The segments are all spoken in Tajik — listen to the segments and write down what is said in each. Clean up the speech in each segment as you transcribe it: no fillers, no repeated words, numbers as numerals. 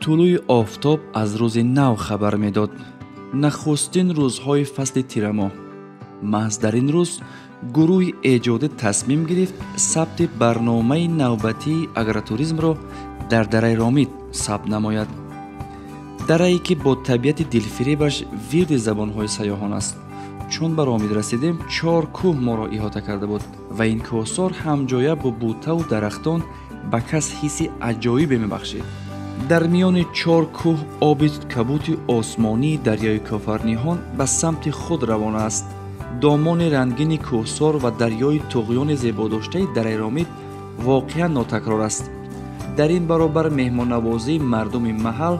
طلوع آفتاب از روز نو خبر میداد. نخستین روزهای فصل تیر ماه. محض در این روز گروه ایجاد تصمیم گرفت ثبت برنامه نوبتی اگروتوریسم را در دره رامید ثبت نماید. دره‌ای که با طبیعت دلفریبش ورد زبانهای سیاحان است. چون به رامید رسیدیم 4 کوه ما را احاطه کرده بود و این کوهسار همجایه با بوته و درختان به کس حسی عجایبی میبخشید. در میان 4 کوه آب کبوت آسمانی دریای کافرنیهان به سمت خود روانه است. دامان رنگین کوهسار و دریای طغیان زیباداشته دره رامید واقعا ناتکرار است. در این برابر مهمان نوازی مردم محل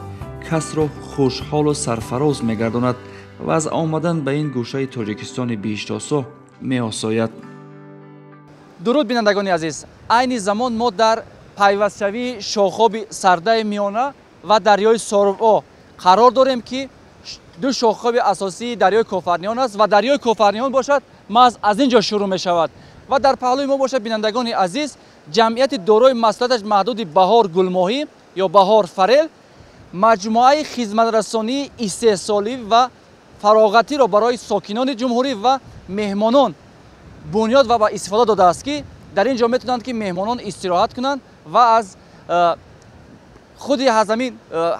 کس را خوشحال و سرفراز میگرداند و از آمدن به این گوشه تاجیکستان بیشتاسا می‌آساید. درود بینندگان عزیز، عین زمان ما در پیوستشوی شاخاب سرده میانه و دریای سارو قرار داریم که دو شاخاب اساسی دریای کافرنیان است و دریای کافرنیان باشد محض از اینجا شروع می شود و در پهلوی ما باشد بینندگان عزیز جمعیت دارای مسئولیتش محدود بهار گلماهی یا بهار فرل مجموعه خدمترسانی استحصالی و فراغتی را برای ساکنان جمهوری و مهمانان بنیاد و با استفاده داده است که در اینجا میتونند که مهمانان استراحت کنند و از خود همین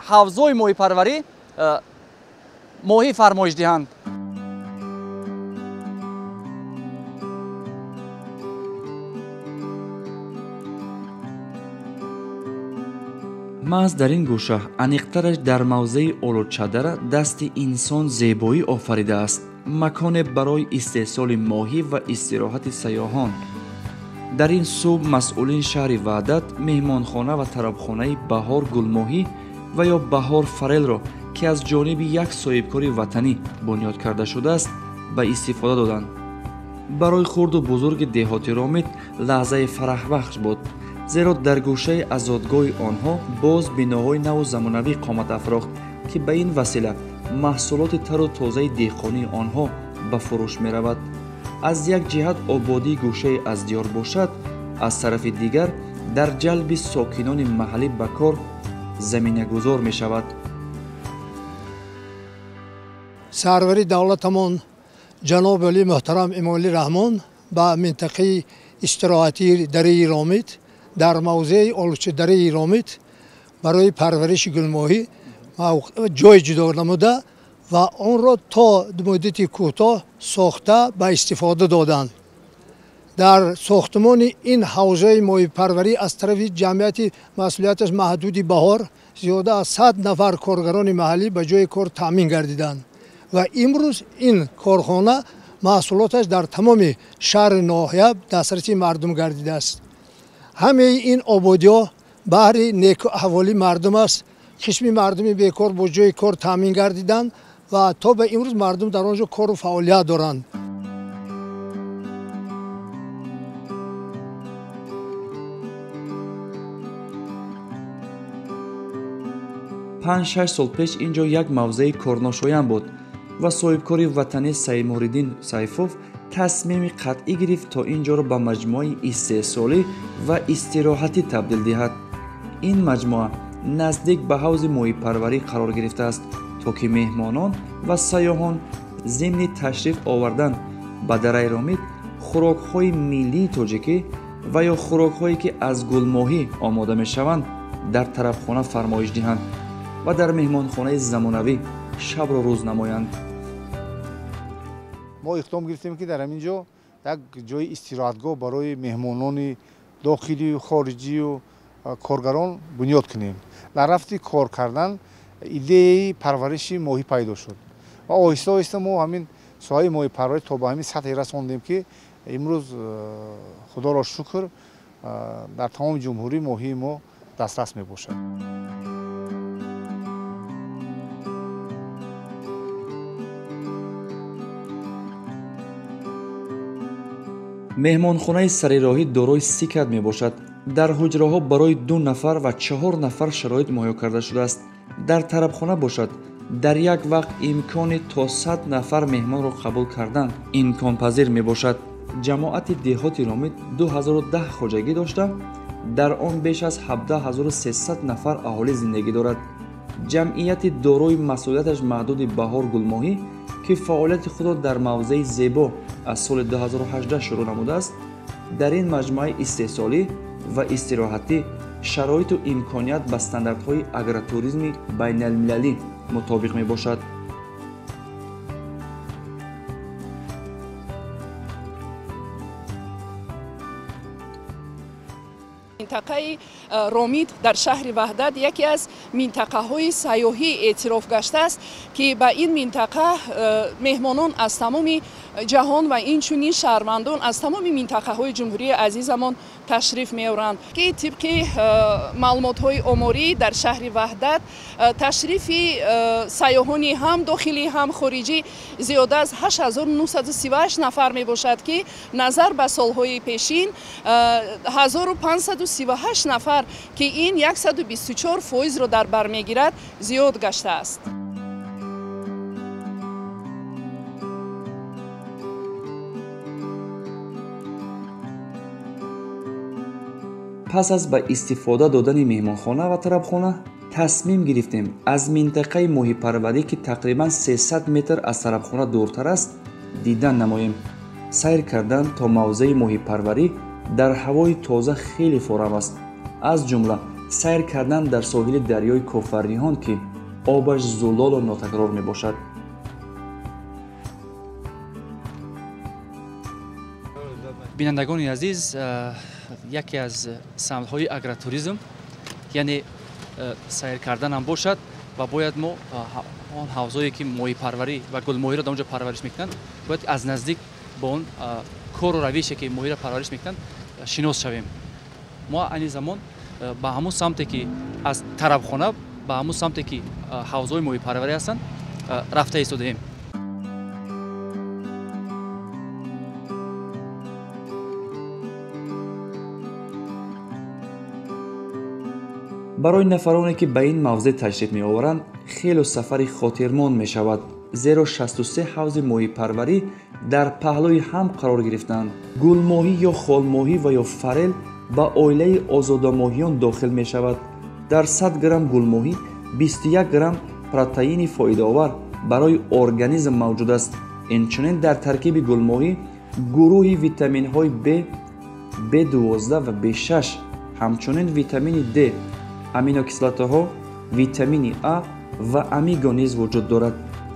حوضای ماهی پروری ماهی فرمایش دهند. محض در این گوشه انیقترش در موضع اولوچادره دست انسان زیبایی آفریده است. مکان برای استحصال ماهی و استراحت سیاحان. در این صوب مسئولین شهر وحدت مهمانخانه و طربخانه بهار گلماهی و یا بهار فرل را که از جانب یک صاحبکار وطنی بنیاد کرده شده است به استفاده دادند. برای خرد و بزرگ دهات رامید لحظه فرح بخش بود، زیرا در گوشه آزادگاه آنها باز بناهای نو و زمانوی قامت افراخت که به این وسیله محصولات تر و تازه دهقانی آنها به فروش می رود. از یک جهت آبادی گوشه از دیار باشد، از طرف دیگر در جلب ساکنان محلی به کار زمینه گذار می شود. سروری دولتمان جناب علی محترم امالی رحمان به منطقه استراحتی دره رامید در موضع اولوچه دره رامید برای پرورش گلماهی جای جدا نموده و آن را تا مدت کوتاه ساخته به استفاده دادند. در ساختمان این حوزه ماهی پروری از طرف جمعیت مسئولیتش محدود بهار زیاده از 100 نفر کارگران محلی به جای کار تامین گردیدند و امروز این کارخانه محصولاتش در تمام شهر ناحیه دسترسی مردم گردیده است. همه این آبادی‌ها بهر نیک احوالی مردم است. قسمی مردمی بیکار با جای کار تامین گردیدند و تا به امروز مردم در آنجا کار و فعالیت دارند. 5-6 سال پیش اینجا یک موضع کارناشایان بود و صاحبکار وطنی سید موریدین سیفوف تصمیم قطعی گرفت تا اینجا را به مجموعه استحصالی و استراحتی تبدیل دهد. این مجموعه نزدیک به حوض ماهی پروری قرار گرفته است تا که مهمانان و سیاحان ضمن تشریف آوردن به دره رامید خوراک‌های ملی تاجیکی و یا خوراک‌هایی که از گلماهی آماده می‌شوند در طربخانه فرمایش دهند و در مهمانخانه زمانوی شب را روز نمایند. ما اقدام گرفتیم که در همینجا یک جای استراحتگاه برای مهمانان داخلی و خارجی و کارگران بنیاد کنیم. در رفت کار کردن ایده پرورش ماهی پیدا شد و آهسته آهسته ما همین ساحه ماهی پروری تا به همین سطح رساندیم که امروز خدا را شکر در تمام جمهوری ماهی ما دسترس می باشد. مهمانخانه سریراهی دارای 30 کد می باشد. در حجره ها برای 2 نفر و 4 نفر شرایط مهیا کرده شده است. در طربخانه باشد در یک وقت امکان تا 100 نفر مهمان را قبول کردن امکان پذیر می باشد. جماعت دهات رامید 2010 خواجگی داشته، در آن بیش از 17300 نفر اهالی زندگی دارد. ҷамъияти дорои масъулияташ маҳдуди Баҳор Гулмоҳӣ, ки фаъолияти худро дар мавзеи зебо аз соли 2018 шурӯъ намудааст, дар ин маҷмӯаи истеҳсолӣ ва истироҳатӣ шароиту имконият ба стандартҳои агротуризми байналмилалӣ мутобиқ мебошад. минтақаи ромид дар шаҳри ваҳдат яке аз минтақаҳои сайёҳӣ эътироф гаштааст, ки ба ин минтақа меҳмонон аз тамоми ҷаҳон ва инчунин шаҳрвандон аз тамоми минтақаҳои ҷумҳурии азизамон ташриф меоранд, ки тибқи маълумотҳои оморӣ дар шаҳри ваҳдат ташрифи сайёҳони ҳам дохилӣ ҳам хориҷӣ зиёда аз 8938 нафар мебошад, ки назар ба солҳои пешин 1538 нафар, ки ин 124%-ро дар бар мегирад, зиёд гаштааст. пас аз ба истифода додани меҳмонхона ва тарабхона тасмим гирифтем аз минтақаи моҳипарварӣ, ки тақрибан 300 метр аз тарабхона дуртар аст, дидан намоем. сайр кардан то мавзеи моҳипарварӣ дар ҳавои тоза хеле форам аст. аз ҷумла сайр кардан дар соҳили дарёи Кофарниҳон, ки обаш зулолу нотакрор мебошад. бинандагони азиз, яке аз самтҳои агротуризм, яъне сайр карданам бошад ва бояд мо он ҳавзое ки моҳипарварӣ ва гулмоҳиро дар онҷо парвариш мекунанд, бояд аз наздик бо он кору равише ки моҳиро парвариш мекунанд шинос шавем. мо айни замон ба ҳамун самте ки аз тарабхона ба ҳамун самте ки ҳавзҳои моҳипарварӣ ҳастанд рафта истодаем. барои нафароне ки ба ин мавзеъ ташриф меоваранд хело сафари хотирмон мешавад, зеро 63 ҳавзи моҳипарварӣ дар паҳлӯи ҳам қарор гирифтанд. гулмоҳӣ ё холмоҳӣ ва ё фарел ба оилаи озодамоҳиён дохил мешавад. дар 100 грамм гулмоҳӣ 21 грамм протеини фоидаовар барои организм мавҷуд аст. инчунин дар таркиби гулмоҳӣ гурӯҳи витаминҳои B, B12 ва B6, ҳамчунин витамини D, аминокислотаҳо, витамини А ва амиго низ вуҷуд дорад,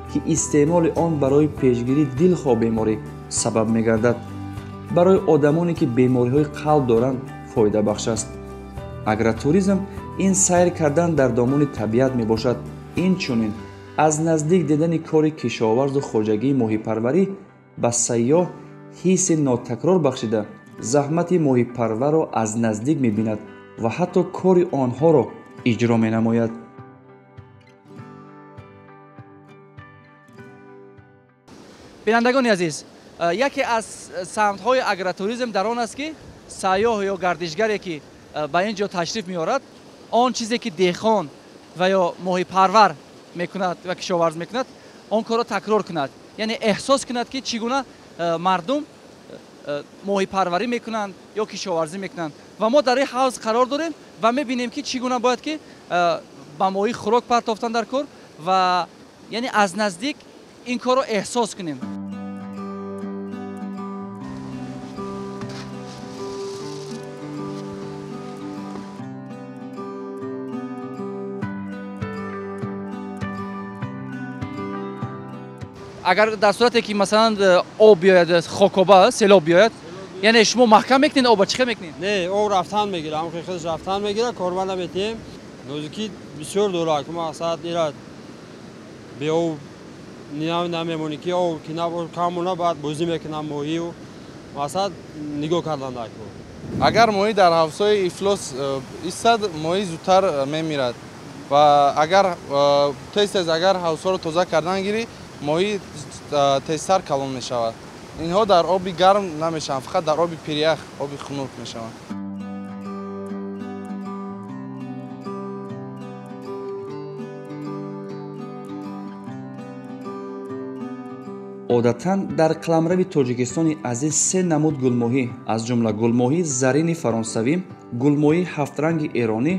ки истеъмоли он барои пешгирии дилхоҳ беморӣ сабаб мегардад. барои одамоне ки бемориҳои қалб доранд фоидабахш аст. агротуризм ин сайр кардан дар домони табиат мебошад. инчунин аз наздик дидани кори кишоварзу хоҷагии моҳипарварӣ ба сайёҳ ҳисси нотакрор бахшида заҳмати моҳипарварро аз наздик мебинад ва ҳатто кори онҳоро иҷро менамояд. бинандагони азиз, яке аз самтҳои агротуризм дар он аст, ки сайёҳ ё гардишгаре ки ба ин ҷо ташриф меорад, он чизе ки дехон ва ё моҳипарвар мекунад ва кишоварз мекунад, он корро такрор кунад, яъне эҳсос кунад ки чӣ гуна мардум моҳипарварӣ мекунанд ё кишоварзӣ мекунанд. ва мо дар ин ҳавз қарор дорем ва мебинем ки чӣ гуна бояд ки ба моҳӣ хӯрок партофтан дар кор ва яъне аз наздик ин корро эҳсос кунем. агар дар сурате ки масалан об биёяд, хокоба, селоб биёяд, яъне шумо маҳкам мекунед, обро чӣ хел мекунед? Не, об рафтан мегира, ҳамон худаш рафтан мегира, корбанда метиҳем. нозуки бисёр дорад, ки мақсад ира бе об намемонӣ, ки об ки кам мона баъд бозӣ мекунам моҳию, мақсад нигоҳ кардан дар кор. агар моҳӣ дар ҳавзҳои ифлос истад, моҳӣ зудтар мемирад ва агар тез агар ҳавзҳоро тоза кардан гирӣ, моҳӣ тезтар калон мешавад. инҳо дар оби гарм намешаванд, фақат дар оби пирях, оби хунук мешаванд. одатан дар қаламрави тоҷикистони азиз се намуд гулмоҳӣ аз ҷумла гулмоҳии зарини фаронсавӣ, гулмоҳии ҳафтранги эронӣ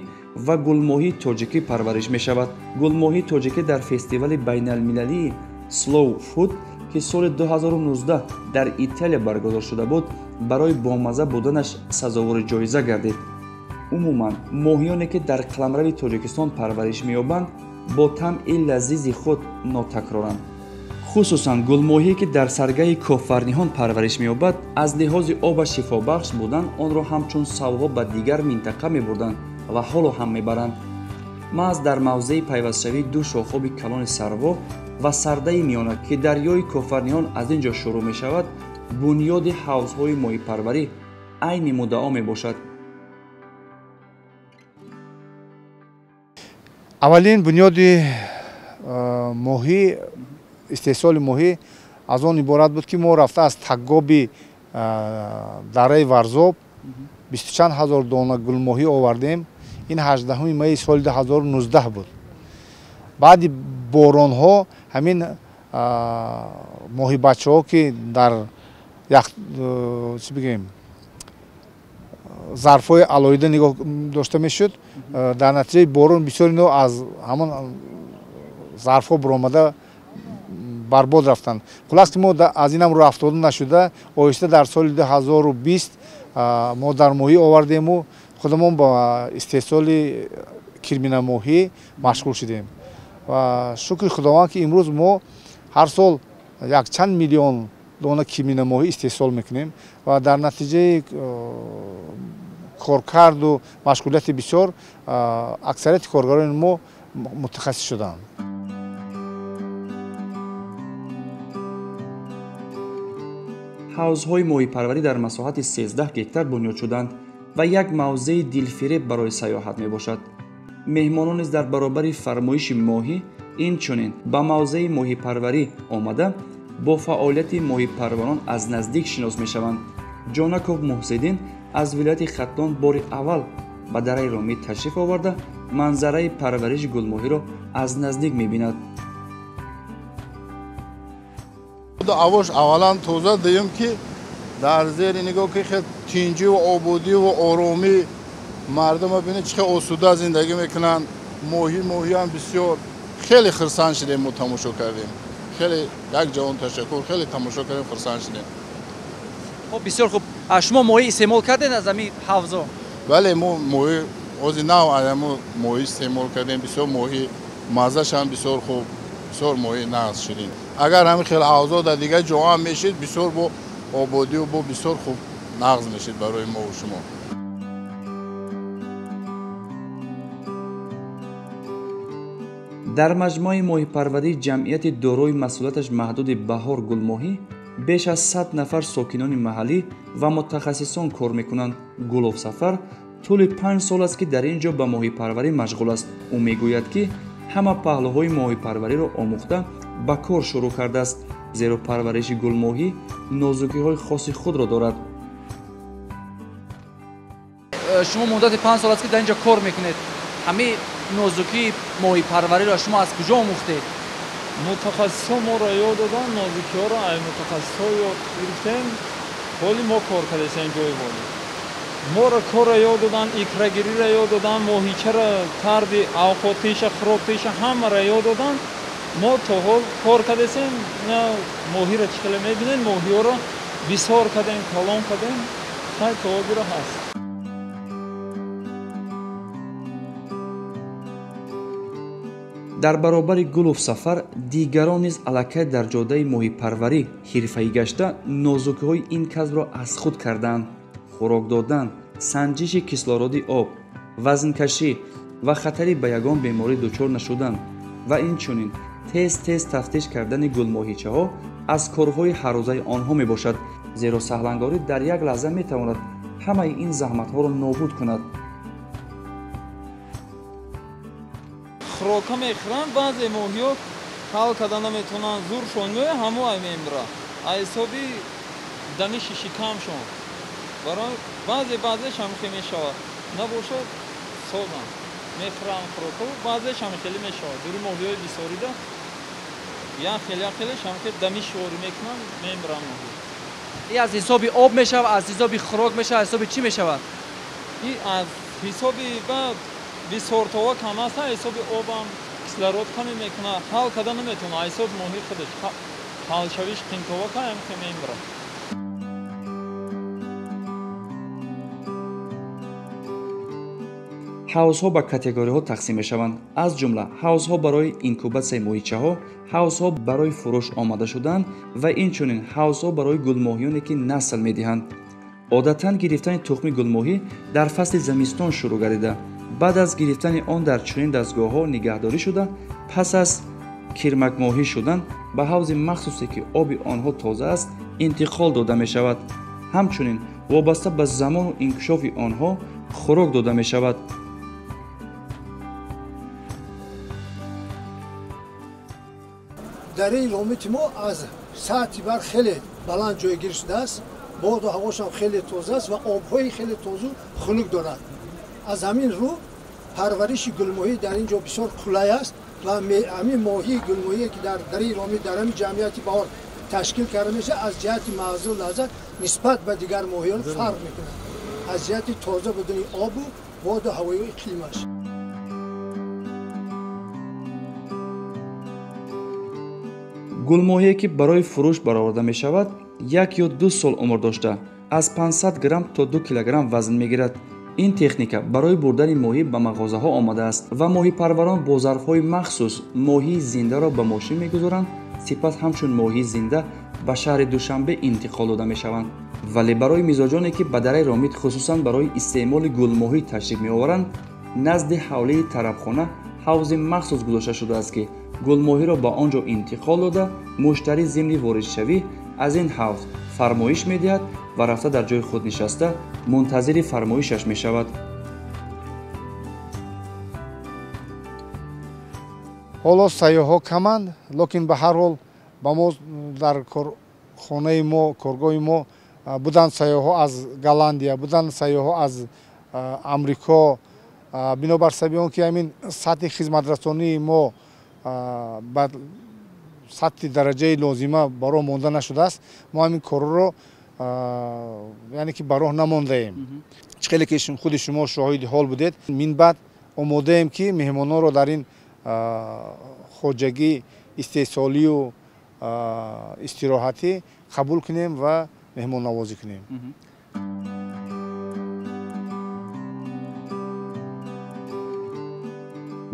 و گلماهی تاجیکی پرورش می شود. گلماهی تاجیکی در فستیوال بین المللی سلو فود که سال 2019 در ایتالیا برگزار شده بود برای بامزه بودنش سزاوار جایزه گردید. عموما ماهیانی که در قلمرو تاجیکستان پرورش می‌یابند با طعم لذیذ خود ناتکرارند. خصوصا گلماهی که در سرگاه کافرنیان پرورش می‌یابد از لحاظ آب شفابخش بودن آن را همچون سوغا به دیگر منطقه می‌بردند و حالا هم می‌برند. محض در موضع پیوستشوی دو شاخاب کلان سروا و سرده میانه که دریای کافرنیان از اینجا شروع می‌شود بنیاد حوض‌های ماهی پروری عین مدعا میباشد. اولین بنیاد ماهی استحصال ماهی از آن عبارت بود که ما رفته از تگابی دره ورزاب 20 چند هزار دانه گل ماهی آوردیم. این 18 می سال 2019 بود. بعد باران ها همین ماهی بچه ها که در چی بگیم ظرف‌های علایده نگاه داشته میشد در نتیجه باران بسیار اینا از همان ظرف‌ها برآمده برباد رفتند. خلاص که ما از اینم رو افتاده نشده آهسته در سال 2020 ما در ماهی آوردیم و خودمون با استحصال کرمینه ماهی مشغول شدیم و شکر خداوند که امروز ما هر سال یک چند میلیون دانه کرمینه ماهی استحصال میکنیم و در نتیجه کارکرد و مشغولیت بسیار اکثریت کارگران ما متخصص شدند. حوض‌های ماهی پروری در مساحت 13 گکتار بنیاد شدند و یک موضع دلفریب برای سیاحت میباشد. مهمانان نیز در برابر فرمایش ماهی اینچنین به موضع ماهی پروری آمده با فعالیت ماهی پروران از نزدیک شناس میشوند. جانکوف محسدین از ولایت ختلان بار اول به دره رامید تشریف آورده منظره پرورش گلماهی را از نزدیک میبیند. اوش اولا توضیح دهیم که در زیر نگاه که خیلی تینجی و آبادی و آرامی مردم ببینید چه آسوده زندگی میکنن. ماهی هم بسیار خیلی خرسان شدیم ما تماشا کردیم. خیلی یک جوان تشکر خیلی تماشا کردیم خرسان شدیم. خب بسیار خوب. شما ماهی استعمال کردین از همین حوضا؟ بله ما ماهی از نو آدمو ماهی استعمال کردیم. بسیار ماهی مزه‌ش هم بسیار خوب. بسیار ماهی ناز شدیم. اگر همین خیلی حوضا در دیگه جا هم میشید بسیار با آبادی و با بسیار خوب نغز میشید برای ما و شما. در مجموعه ماهی پروری جمعیت دارای مسئولیتش محدود بهار گلماهی بیش از 100 نفر ساکنان محلی و متخصصان کار میکنند. گلوف سفر طول 5 سال است که در اینجا به ماهی پروری مشغول است. او میگوید که همه پهلوهای ماهی پروری را آموخته به کار شروع کرده است زیرا پرورش گلماهی نازکی‌های خاص خود را دارد. شما مدت 5 سال است که در اینجا کار میکنید. همین نازکی ماهی پروری را شما از کجا آموختید؟ متخصصا ما را یاد دادن، نازکی ها را از متخصصا یاد گرفتیم. حالی ما کار کردیم جای والی. ما را کار را یاد دادن، اکرهگیری را یاد دادن، ماهیچه را طرد اوقاتیش، خرابتیش همه را یاد دادن. ما تا حال کار کردیم، ماهی را چقدر میبینید، ماهی ها را بسیار کردیم، کلان کردیم، خیلی توابی را هست. در برابر گلوف سفر دیگران نیز الکی در جاده ماهی پروری حرفه‌ای گشته نازکی‌های این کسب را از خود کردند. خوراک دادن، سنجش کسلورد آب، وزن کشی و خطری به یگان بیماری دچار نشدن و اینچنین تیز تفتیش کردن گلماهیچه‌ها از کارهای هر روزه آنها میباشد زیرا سهلنگاری در یک لحظه میتواند همه این زحمت‌ها را نابود کند. خوراک میخورن، بعضی ماهی‌ها حال کردن نمیتونن، زورشون میاد همو میمیره. حسابی دمش شکمشون برای بعضیش هم که میشود نباشد سازن میخورن خوراک و بعضیش هم خیلی میشود. دوری ماهی‌های بسیاریده یا خیلیش هم که دمی شوری میکنن میمیرن ماهی. این از حسابی آب میشود، از حسابی خوراک میشود، از حسابی چی میشود؟ این از حسابی بعد بسیار کم است حساب آبم کسلرود کمی میکنه حال کردن نمیتونه حساب ماهی خودش حال شویش قیمتوا کم که میمره. ҳавзҳо ба категориҳо тақсим мешаванд. аз ҷумла ҳавзҳо барои инкубатсияи моҳичаҳо, ҳавзҳо барои фурӯш омада шудан ва инчунин ҳавзҳо барои гулмоҳиёне ки насл медиҳанд. одатан гирифтани тухми гулмоҳӣ дар фасли зимистон шурӯъ гардида, баъд аз гирифтани он дар чунин дастгоҳҳо нигаҳдорӣ шуда, пас аз кирмакмоҳӣ шудан ба ҳавзи махсусе ки оби онҳо тоза аст интиқол дода мешавад. ҳамчунин вобаста ба замону инкишофи онҳо хӯрок дода мешавад. дараи ромити мо аз сатҳи бар хеле баланд ҷойгир шудааст, боду ҳавошам хеле тоза аст ва обҳои хеле тозу хунук дорад. аз ҳамин рӯ парвариши гулмоҳӣ дар ин ҷо бисёр қулай аст ва ҳамин моҳии гулмоҳие ки дар дараи ромит дар ҳамин ҷамъияти баҳор ташкил карда мешавад, аз ҷиҳати маъзу лаззат нисбат ба дигар моҳиён фарқ мекунад, аз ҷиҳати тоза будани обу боду ҳавои иқлимаш. гулмоҳие ки барои фурӯш бароварда мешавад 1 ё 2 сол умр дошта аз 500 грамм то 2 килограмм вазн мегирад. ин техника барои бурдани моҳӣ ба мағозаҳо омадааст ва моҳипарварон бо зарфҳои махсус моҳии зиндаро ба мошин мегузоранд, сипас ҳамчун моҳии зинда ба шаҳри Душанбе интиқол дода мешаванд. вале барои мизоҷоне ки ба дараи ромит хусусан барои истеъмоли гулмоҳӣ ташриф меоваранд, назди ҳавлии тарабхона ҳавзи махсус гузошта шудааст ки гулмоҳиро ба он ҷо интиқол дода, муштарӣ зимни воридшавӣ аз ин ҳавз фармоиш медиҳад ва рафта дар ҷои худ нишаста мунтазири фармоишаш мешавад. ҳоло сайёҳҳо каманд, лекин ба ҳар ҳол ба мо дар корхонаи мо, коргоҳи мо буданд сайёҳҳо аз Голландия, буданд сайёҳҳо аз Амрико. бинобар сабаби он ки ҳамин сатҳи хизматрасонии мо ба сатҳи дараҷаи лозима ба роҳ монда нашудааст, мо ҳамин корро яъне ки ба роҳ намондаем. хеле ки худи шумо шоҳиди ҳол будед. мин баъд омодаем ки меҳмононро дар ин хоҷагӣ истеҳсолию истироҳатӣ қабул кунем ва меҳмоннавозӣ кунем.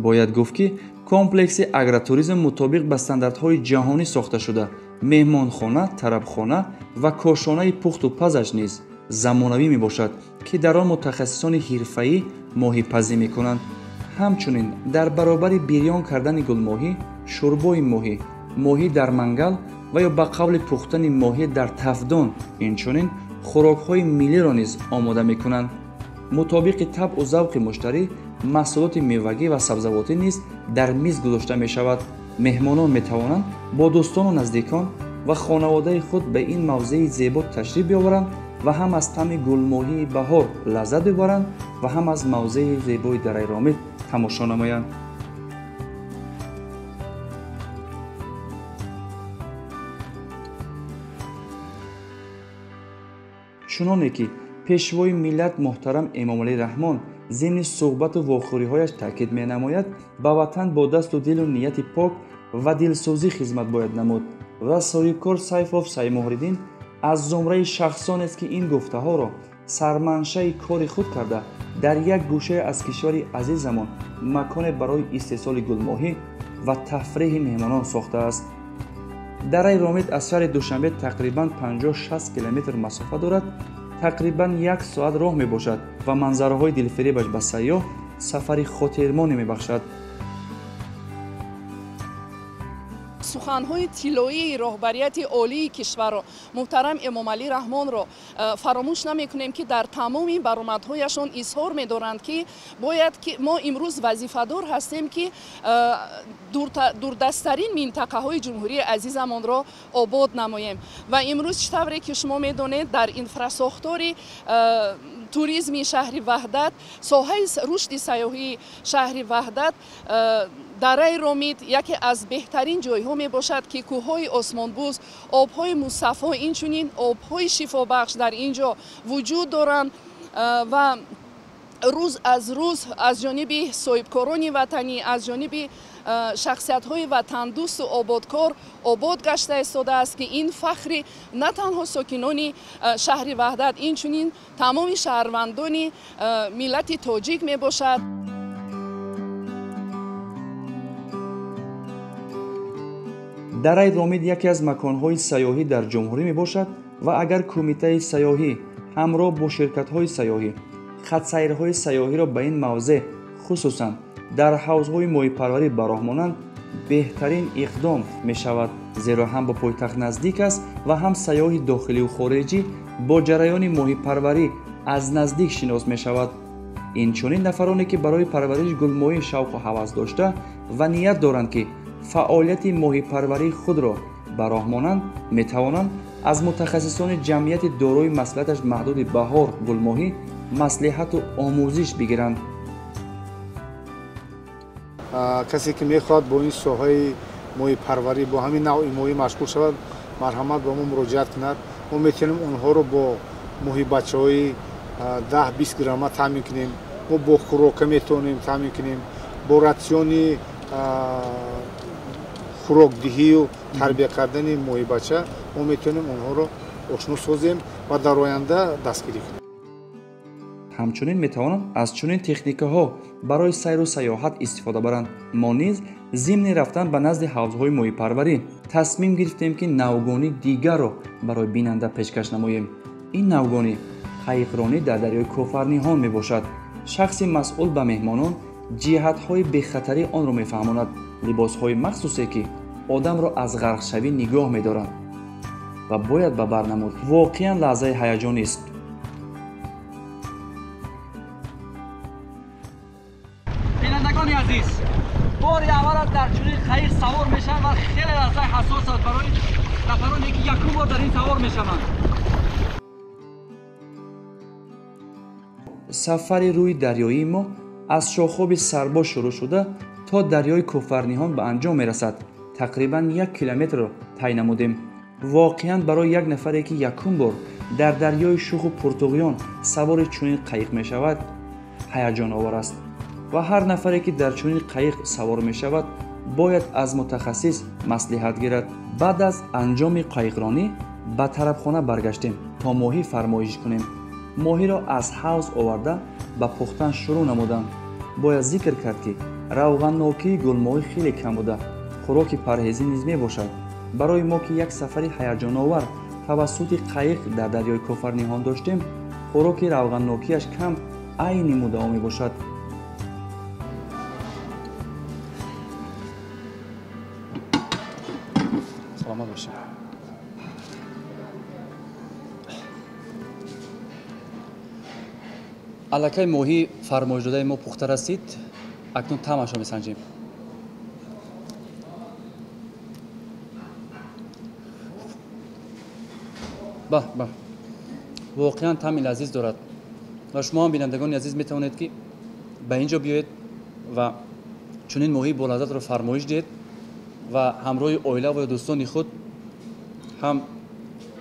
бояд гуфт ки комплекси агротуризм мутобиқ ба стандартҳои ҷаҳонӣ сохта шуда, меҳмонхона, тарабхона ва кошонаи пухту пазаш низ замонавӣ мебошад ки дар он мутахассисони ҳирфаӣ моҳипазӣ мекунанд. ҳамчунин дар баробари бирён кардани гулмоҳӣ, шӯрбои моҳӣ, моҳӣ дар мангал ва ё ба қавли пухтани моҳӣ дар тавдон, инчунин хӯрокҳои миллиро низ омода мекунанд. мутобиқи табъу завқи муштарӣ, маҳсулоти мевагӣ ва сабзавотӣ низ дар миз гузошта мешавад. меҳмонон метавонанд бо дӯстону наздикон ва хонаводаи худ ба ин мавзеи зебо ташриф биёваранд ва ҳам аз таъми гулмоҳии баҳор лаззат бибаранд ва ҳам аз мавзеи зебои дараи ромит тамошо намоянд. чуноне ки пешвои миллат муҳтарам Эмомалӣ Раҳмон зимни суҳбату вохӯриҳояш таъкид менамояд, ба ватан бо дасту дилу нияти пок ва дилсӯзӣ хизмат бояд намуд ва соҳибкор Сайфов Саймоҳриддин аз зумраи шахсонест ки ин гуфтаҳоро сарманшаи кори худ карда дар як гӯшае аз кишвари азизамон маконе барои истеҳсоли гулмоҳӣ ва тафриҳи меҳмонон сохтааст. дараи ромит аз шаҳри Душанбе тақрибан 50-60 километр масофа дорад, тақрибан 1 соат роҳ мебошад ва манзараҳои дилфиребаш ба сайёҳ сафари хотирмонӣ мебахшад. суханҳои тиллоии роҳбарияти олии кишварро муҳтарам Эмомалӣ Раҳмонро фаромӯш намекунем ки дар тамоми баромадҳояшон изҳор медоранд ки бояд ки мо имрӯз вазифадор ҳастем ки дурдасттарин минтақаҳои ҷумҳурии азизамонро обод намоем ва имрӯз чӣ тавре ки шумо медонед дар инфрасохтори туризми шаҳри ваҳдат, соҳаи рушди сайёҳии шаҳри ваҳдат, дараи ромит яке аз беҳтарин ҷойҳо мебошад ки кӯҳҳои осмонбӯз, обҳои мусаффо, инчунин обҳои шифобахш дар ин ҷо вуҷуд доранд ва روز از روز از جانب صاحبکاران وطنی، از جانب شخصیت‌های وطندوست و آبادکار آباد گشته ایستاده است که این فخر نه تنها ساکنان شهر وحدت، این چنین تمام شهروندان ملت تاجیک می باشد. درای رامید یکی از مکان‌های سیاحی در جمهوری می باشد و اگر کمیته سیاحی همراه با شرکت‌های سیاحی خط‌سیرهای سیاحی را به این موضع خصوصاً در حوض‌های ماهی‌پروری براه بهترین اقدام می شود، زیرا هم با پایتخت نزدیک است و هم سیاح داخلی و خارجی با جریان ماهی‌پروری از نزدیک شناس می شود. این چنین نفرانی که برای پرورش گلماهی شوق و هوس داشته و نیت دارند که فعالیت ماهی‌پروری خود را براه مانند می توانند از متخصصان جمعیت دارای مسلحتش محدود بهار گلماهی مصلحت و آموزش بگیرند. کسی که میخواد با این ساحه ماهی پروری با همین نوع ماهی مشغول شود مرحمت به ما مراجعت کند. ما میتونیم اونها رو با ماهی بچه‌های 10-20 گرم تامین کنیم. ما با خوراک میتونیم تامین کنیم، با راسیون خوراک دهی و تربیت کردن ماهی بچه ما میتونیم اونها رو آشنا سازیم و در آینده دستگیری کنیم. همچنین میتوانند از چنین تکنیک‌ها برای سیر و سیاحت استفاده برند. ما نیز ضمن رفتن به نزد حوض‌های ماهی‌پروری تصمیم گرفتیم که نوگانی دیگر را برای بیننده پیشکش نماییم. این نوگانی قایقرانی در دریای کوفرنیهان میباشد. شخص مسئول به مهمانان جهت‌های بی‌خطری آن را میفهماند. لباس‌های مخصوصی که آدم را از غرق شوی نگاه می‌دارند و باید به بر نمود. واقعاً لحظه هیجانی است. بینندگان عزیز، بار اول در چنین قایق سوار میشن و خیلی لحظه حساس است برای نفرانی که یکم بار در این سوار میشوند. سفر روی دریایی ما از شاخاب سربا شروع شده تا دریای کوفرنیهان به انجام میرسد. تقریباً 1 کیلومتر را طی نمودیم. واقعاً برای یک نفری که یکم بار در دریای شوخ و پرتغیان سوار چنین قایق می شود هیجان آور است و هر نفری که در چنین قایق سوار می شود باید از متخصص مصلحت گیرد. بعد از انجام قایقرانی به طرفخانه برگشتیم تا ماهی فرمایش کنیم. ماهی را از حوض آورده به پختن شروع نمودند. باید ذکر کرد که روغنناکی گلماهی خیلی کم بوده. خوراک پرهیزی نیز می باشد. برای ما که یک سفری هیجان آور توسط قایق در دریای کوفرنیهان داشتیم، خوراک روغنناکیش کم عین مدعا می باشد. سلامت باشید. الکه ماهی فرمایش داده ما پخته رسید. اکنون طعمش را میسنجیم. به واقعا طعم لذیذ دارد و شما هم بینندگان عزیز میتوانید که به اینجا بیایید و چنین ماهی با لذت را فرمایش دهید و همراه عائله و دوستان خود هم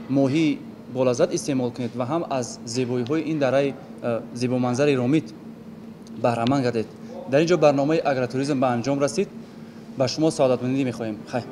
ماهی با لذت استعمال کنید و هم از زیبایی‌های این دره زیبا منظر رامید بهره مند گردید. در اینجا برنامه اگراتوریسم به انجام رسید. به شما سعادتمندی می‌خواهیم. خیر.